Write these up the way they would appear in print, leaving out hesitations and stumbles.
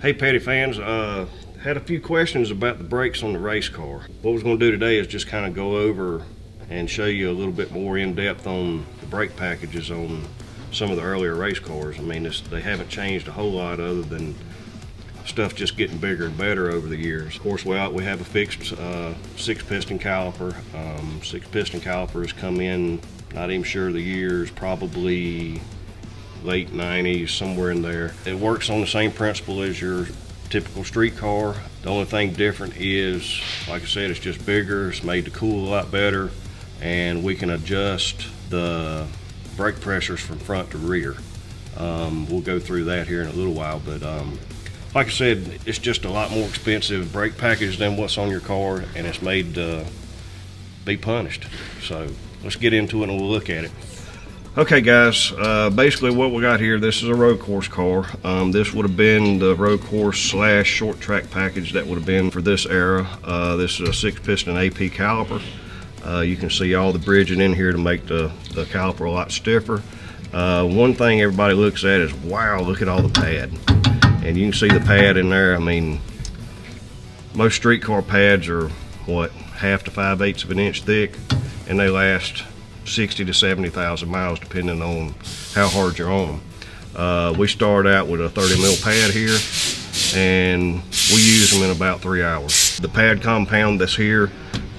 Hey Petty fans, had a few questions about the brakes on the race car. What we're going to do today is just kind of go over and show you a little bit more in depth on the brake packages on some of the earlier race cars. I mean, they haven't changed a whole lot other than stuff just getting bigger and better over the years. Of course, we have a fixed 6-piston caliper. 6-piston calipers come in, not even sure the years, probably late 90s, somewhere in there. It works on the same principle as your typical street car. The only thing different is, like I said, it's just bigger, it's made to cool a lot better, and we can adjust the brake pressures from front to rear. We'll go through that here in a little while, but like I said, it's just a lot more expensive brake package than what's on your car, and it's made to be punished. So let's get into it and we'll look at it. Okay guys, basically what we got here, this is a road course car. This would have been the road course / short track package that would have been for this era. This is a 6-piston AP caliper. You can see all the bridging in here to make the caliper a lot stiffer. One thing everybody looks at is, wow, look at all the pad. And you can see the pad in there. I mean, most street car pads are what, 1/2 to 5/8 of an inch thick, and they last 60 to 70,000 miles depending on how hard you're on them. We start out with a 30 mil pad here, and we use them in about 3 hours. The pad compound that's here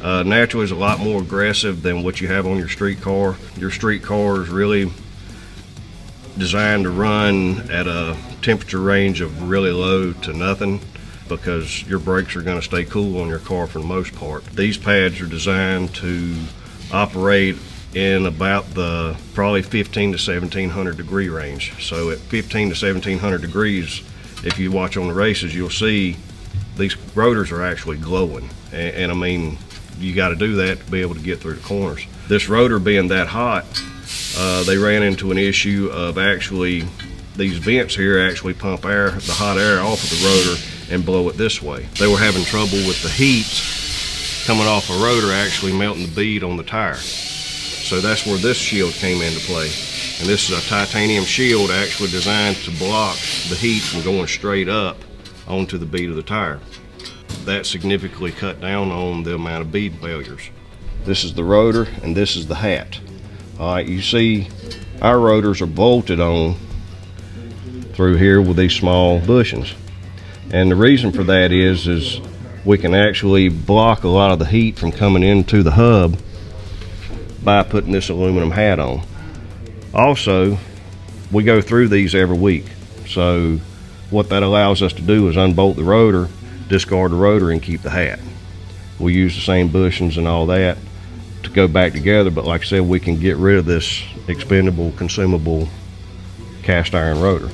naturally is a lot more aggressive than what you have on your street car. Your street car is really designed to run at a temperature range of really low to nothing, because your brakes are going to stay cool on your car for the most part. These pads are designed to operate in about the probably 15 to 1700 degree range. So at 15 to 1700 degrees, if you watch on the races, you'll see these rotors are actually glowing, and I mean, you got to do that to be able to get through the corners. This rotor being that hot, they ran into an issue of actually these vents here actually pump air, the hot air off of the rotor and blow it this way. They were having trouble with the heat coming off a rotor actually melting the bead on the tire. So that's where this shield came into play. And this is a titanium shield actually designed to block the heat from going straight up onto the bead of the tire. That significantly cut down on the amount of bead failures. This is the rotor and this is the hat. All right, you see our rotors are bolted on through here with these small bushings. And the reason for that is we can actually block a lot of the heat from coming into the hub by putting this aluminum hat on. Also, we go through these every week. So what that allows us to do is unbolt the rotor, discard the rotor, and keep the hat. We use the same bushings and all that to go back together, but like I said, we can get rid of this expendable, consumable cast iron rotor.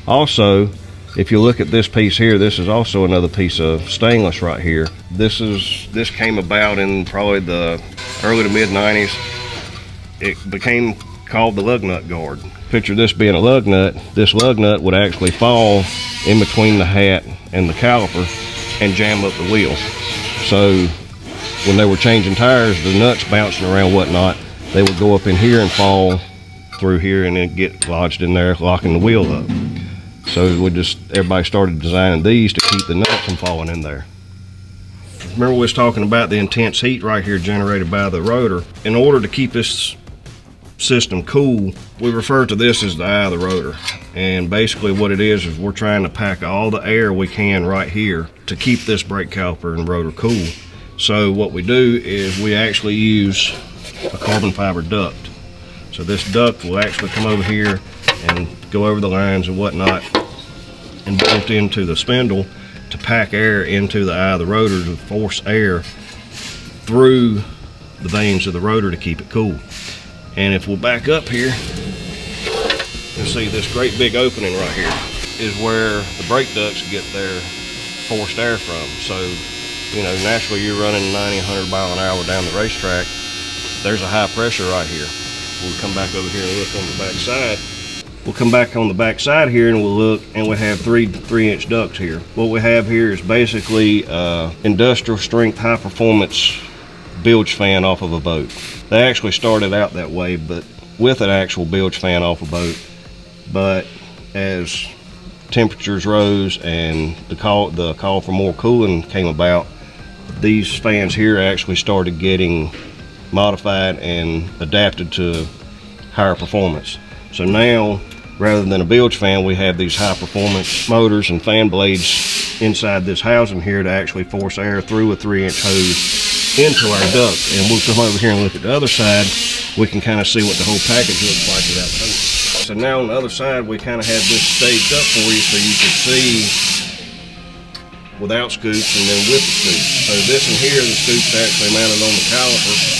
Also, if you look at this piece here, this is also another piece of stainless right here. This came about in probably the early to mid 90s. It became called the Lug Nut Guard. Picture this being a lug nut. This lug nut would actually fall in between the hat and the caliper and jam up the wheel. So when they were changing tires, the nuts bouncing around whatnot, they would go up in here and fall through here and then get lodged in there, locking the wheel up. So everybody started designing these to keep the nuts from falling in there. Remember we was talking about the intense heat right here generated by the rotor. In order to keep this system cool, we refer to this as the eye of the rotor. And basically what it is we're trying to pack all the air we can right here to keep this brake caliper and rotor cool. So what we do is we actually use a carbon fiber duct. So this duct will actually come over here and go over the lines and whatnot and bolt into the spindle to pack air into the eye of the rotor to force air through the vanes of the rotor to keep it cool. And if we'll back up here, you'll see this great big opening right here is where the brake ducts get their forced air from. So, you know, naturally you're running 90, 100 mile an hour down the racetrack. There's a high pressure right here. We'll come back over here and look on the back side. We'll come back on the back side here and we'll look, and we have three inch ducts here. What we have here is basically industrial strength, high performance bilge fan off of a boat. They actually started out that way, but with an actual bilge fan off a boat. But as temperatures rose and the call for more cooling came about, these fans here actually started getting modified and adapted to higher performance. So now, rather than a bilge fan, we have these high performance motors and fan blades inside this housing here to actually force air through a 3-inch hose into our duct. And we'll come over here and look at the other side. We can kind of see what the whole package looks like without the hose. So now on the other side, we kind of had this staged up for you so you can see without scoops and then with the scoops. So this in here, the scoops actually mounted on the caliper.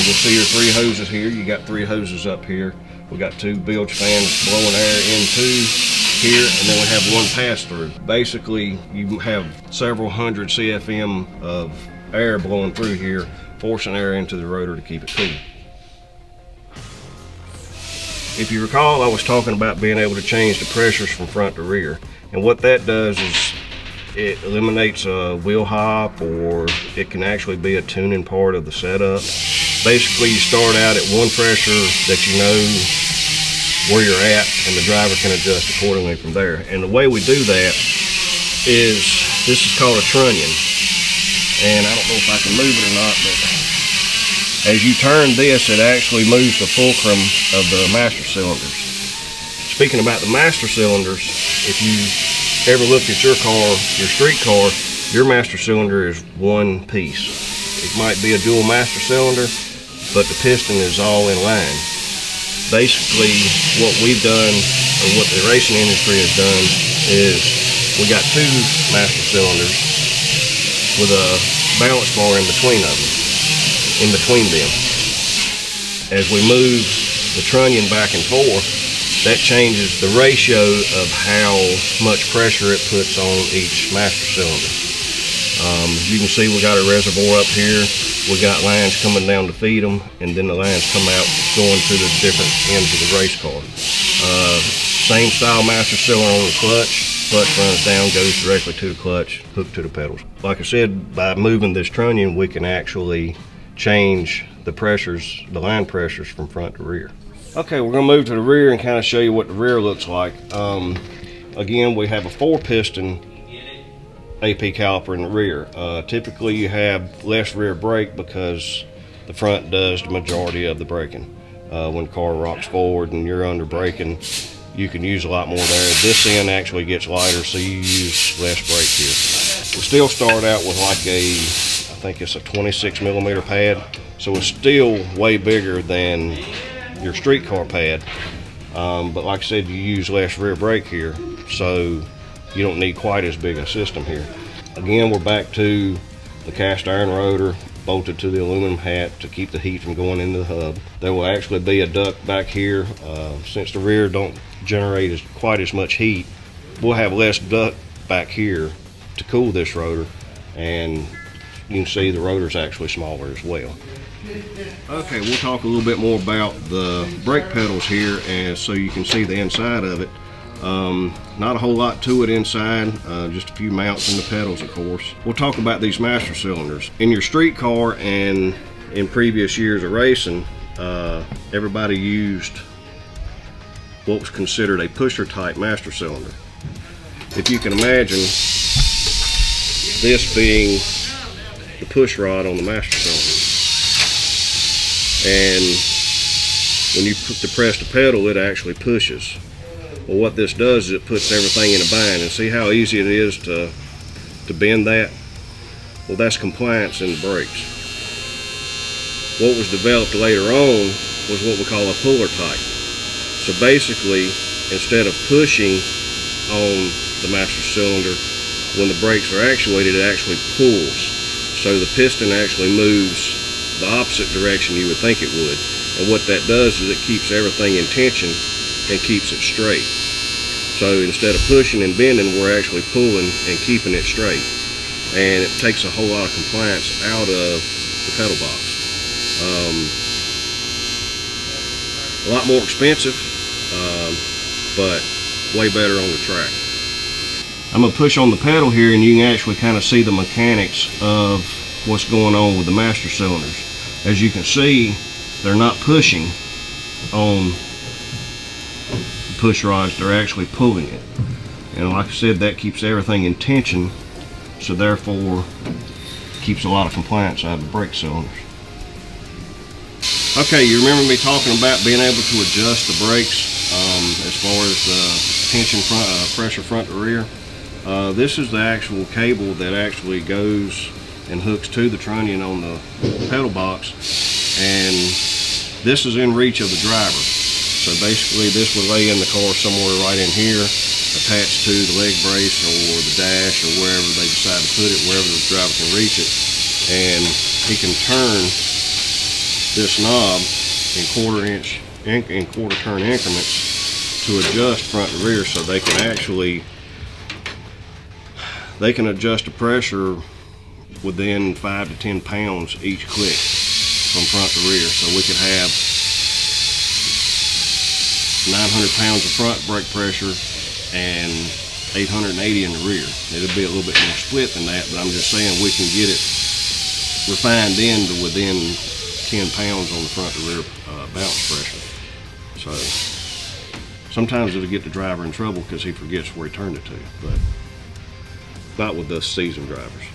You'll see your 3 hoses here. You got 3 hoses up here. We got 2 bilge fans blowing air into here, and then we have 1 pass-through. Basically, you have several hundred CFM of air blowing through here, forcing air into the rotor to keep it cool. If you recall, I was talking about being able to change the pressures from front to rear, and what that does is it eliminates a wheel hop, or it can actually be a tuning part of the setup. Basically, you start out at one pressure that you know where you're at, and the driver can adjust accordingly from there. And the way we do that is, this is called a trunnion. And I don't know if I can move it or not, but as you turn this, it actually moves the fulcrum of the master cylinders. Speaking about the master cylinders, if you ever looked at your car, your street car, your master cylinder is one piece. It might be a dual master cylinder, but the piston is all in line. Basically, what we've done, or what the racing industry has done, is we got 2 master cylinders with a balance bar in between them. As we move the trunnion back and forth, that changes the ratio of how much pressure it puts on each master cylinder. You can see we got a reservoir up here. We got lines coming down to feed them, and then the lines come out going to the different ends of the race car. Same style master cylinder on the clutch. Clutch runs down, goes directly to the clutch, hooked to the pedals. Like I said, by moving this trunnion, we can actually change the pressures, the line pressures from front to rear. Okay, we're gonna move to the rear and kind of show you what the rear looks like. Again, we have a 4-piston AP caliper in the rear. Typically you have less rear brake because the front does the majority of the braking. When the car rocks forward and you're under braking, you can use a lot more there. This end actually gets lighter, so you use less brake here. We still start out with like I think it's a 26mm pad, so it's still way bigger than your street car pad. But like I said, you use less rear brake here, so you don't need quite as big a system here. Again, we're back to the cast iron rotor bolted to the aluminum hat to keep the heat from going into the hub. There will actually be a duct back here. Since the rear don't generate quite as much heat, we'll have less duct back here to cool this rotor, and you can see the rotor's actually smaller as well. Okay, we'll talk a little bit more about the brake pedals here, and so you can see the inside of it. Not a whole lot to it inside, just a few mounts in the pedals, of course. We'll talk about these master cylinders. In your street car and in previous years of racing, everybody used what was considered a pusher type master cylinder. If you can imagine this being the push rod on the master cylinder, and when you depress the pedal, it actually pushes. Well, what this does is it puts everything in a bind, and see how easy it is to bend that? Well, that's compliance in the brakes. What was developed later on was what we call a puller type. So basically, instead of pushing on the master cylinder, when the brakes are actuated, it actually pulls. So the piston actually moves the opposite direction you would think it would. And what that does is it keeps everything in tension and keeps it straight. So instead of pushing and bending, we're actually pulling and keeping it straight. And it takes a whole lot of compliance out of the pedal box. A lot more expensive, but way better on the track. I'm going to push on the pedal here, and you can actually kind of see the mechanics of what's going on with the master cylinders. As you can see, they're not pushing on the push rods, they're actually pulling it. And like I said, that keeps everything in tension, so therefore keeps a lot of compliance out of the brake cylinders. Okay, you remember me talking about being able to adjust the brakes as far as tension pressure front to rear. This is the actual cable that actually goes and hooks to the trunnion on the pedal box, and this is in reach of the driver. So basically this would lay in the car somewhere right in here, attached to the leg brace or the dash or wherever they decide to put it, wherever the driver can reach it. And he can turn this knob in quarter turn increments to adjust front and rear, so they can adjust the pressure within 5 to 10 pounds each click from front to rear. So we could have 900 pounds of front brake pressure and 880 in the rear. It'll be a little bit more split than that, but I'm just saying we can get it refined in to within 10 pounds on the front to rear balance pressure. So sometimes it'll get the driver in trouble because he forgets where he turned it to, but not with us seasoned drivers.